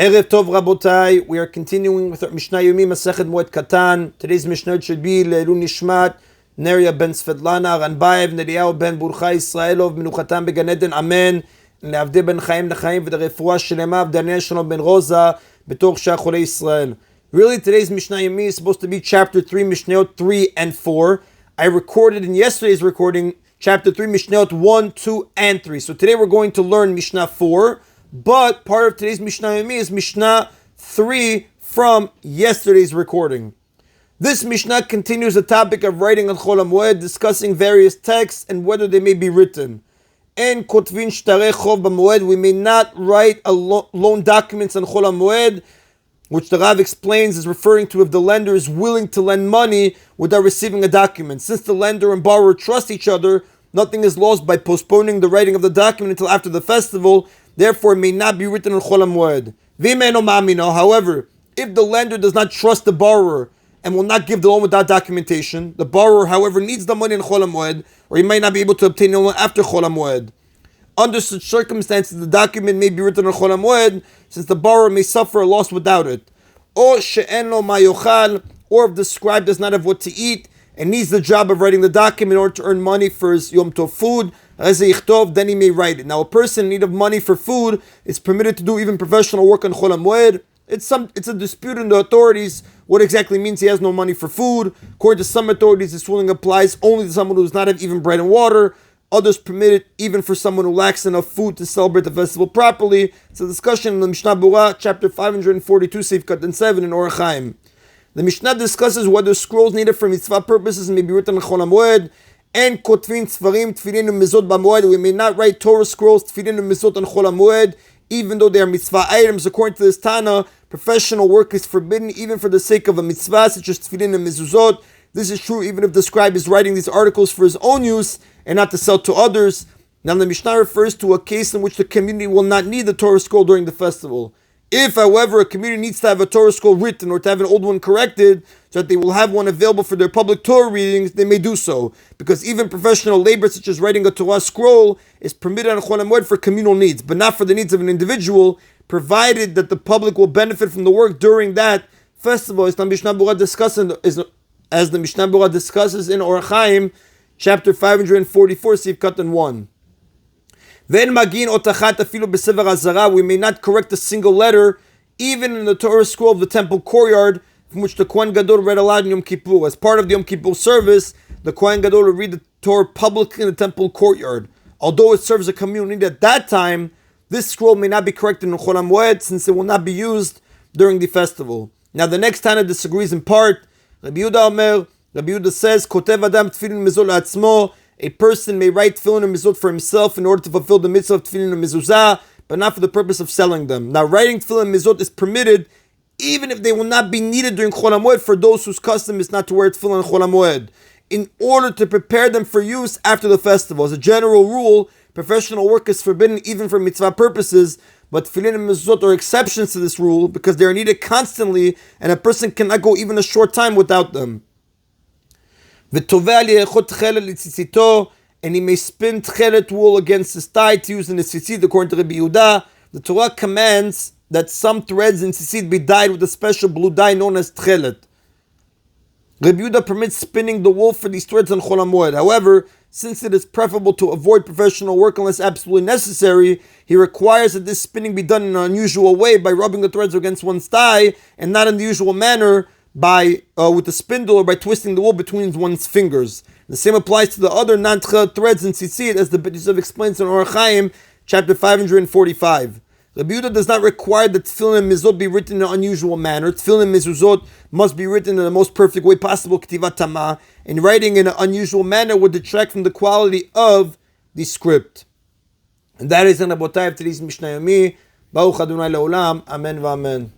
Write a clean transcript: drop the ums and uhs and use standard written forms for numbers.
Erev Tov Rabotai, we are continuing with our Mishna Yomi Masechet Moed Katan. Today's Mishnah should be Le'elu Nishmat Neria ben Svetlana Ranbaev Neriyahu ben Burcha Israelov Menuchatam Began Eden Amen. Le'avdei ben Chaim Nechaim v'derefua Shelema v'Daniel Shalom ben Rosa b'toch Shacholei Israel. Really, today's Mishnah Yomi is supposed to be chapter 3, Mishnayot 3 and 4. I recorded in yesterday's recording chapter 3, Mishnayot 1, 2, and 3. So today we're going to learn Mishnah 4. But part of today's Mishnah Yomi is Mishnah 3 from yesterday's recording. This Mishnah continues the topic of writing on Chol Moed, discussing various texts and whether they may be written. En kotvin shtarei chov b'moed, we may not write loan documents on Chol Moed, which the Rav explains is referring to if the lender is willing to lend money without receiving a document. Since the lender and borrower trust each other, nothing is lost by postponing the writing of the document until after the festival. Therefore, it may not be written on Chol Moed. However, if the lender does not trust the borrower and will not give the loan without documentation, the borrower, however, needs the money in Chol Moed, or he might not be able to obtain the loan after Chol Moed. Under such circumstances, the document may be written on Chol Moed, since the borrower may suffer a loss without it. Or if the scribe does not have what to eat and needs the job of writing the document in order to earn money for his Yom Tov food, then he may write it. Now, a person in need of money for food is permitted to do even professional work on Chol Moed. It's a dispute in the authorities what exactly means he has no money for food. According to some authorities, this ruling applies only to someone who does not have even bread and water. Others permit it even for someone who lacks enough food to celebrate the festival properly. It's a discussion in the Mishnah Berurah, chapter 542, Seif Katan 7 in Orach Chaim. The Mishnah discusses whether scrolls needed for mitzvah purposes may be written on Chol Moed. And kotvin tzvarim tefillin u'mezuzot b'moed. We may not write Torah scrolls, tefillin u'mezuzot on Chol Moed, even though they are mitzvah items. According to this Tana, professional work is forbidden even for the sake of a mitzvah, such as tefillin and mezuzot. This is true even if the scribe is writing these articles for his own use and not to sell to others. Now the Mishnah refers to a case in which the community will not need the Torah scroll during the festival. If, however, a community needs to have a Torah scroll written or to have an old one corrected so that they will have one available for their public Torah readings, they may do so. Because even professional labor such as writing a Torah scroll is permitted on Chol Moed for communal needs, but not for the needs of an individual, provided that the public will benefit from the work during that festival. As the Mishnah Berurah discusses in Orach Chaim, chapter 544, Seif Katan 1. We may not correct a single letter, even in the Torah scroll of the temple courtyard, from which the Kohen Gadol read aloud in Yom Kippur. As part of the Yom Kippur service, the Kohen Gadol will read the Torah publicly in the temple courtyard. Although it serves a community at that time, this scroll may not be corrected in Chol Moed, since it will not be used during the festival. Now the next Tana disagrees in part. Rabbi Yehuda says, Kotev Adam tefillin mezuzot la'atzmo. A person may write tefillin and mezuzot for himself in order to fulfill the mitzvah of tefillin and mezuzah, but not for the purpose of selling them. Now, writing tefillin and mezuzot is permitted even if they will not be needed during Chol Moed for those whose custom is not to wear tefillin on Chol Moed, in order to prepare them for use after the festival. As a general rule, professional work is forbidden even for mitzvah purposes, but tefillin and mezuzot are exceptions to this rule because they are needed constantly and a person cannot go even a short time without them. And he may spin tchelet wool against his thigh to use in the tzitzit. According to Rabbi Yehuda, the Torah commands that some threads in tzitzit be dyed with a special blue dye known as tchelet. Rabbi Yehuda permits spinning the wool for these threads on Chol Moed. However, since it is preferable to avoid professional work unless absolutely necessary, he requires that this spinning be done in an unusual way by rubbing the threads against one's thigh and not in the usual manner by with a spindle or by twisting the wool between one's fingers. The same applies to the other non-tchelet threads in tzitzit, as the Beit Yosef explains in Orach Chaim, chapter 545. Rabbi Yehuda does not require that tefillin and mezuzot be written in an unusual manner. Tefillin and mezuzot must be written in the most perfect way possible, k'tivat tamah, and writing in an unusual manner would detract from the quality of the script. And that is an abotai of today's Mishna Yomi. Baruch Adonai Le'olam. Amen v'amen.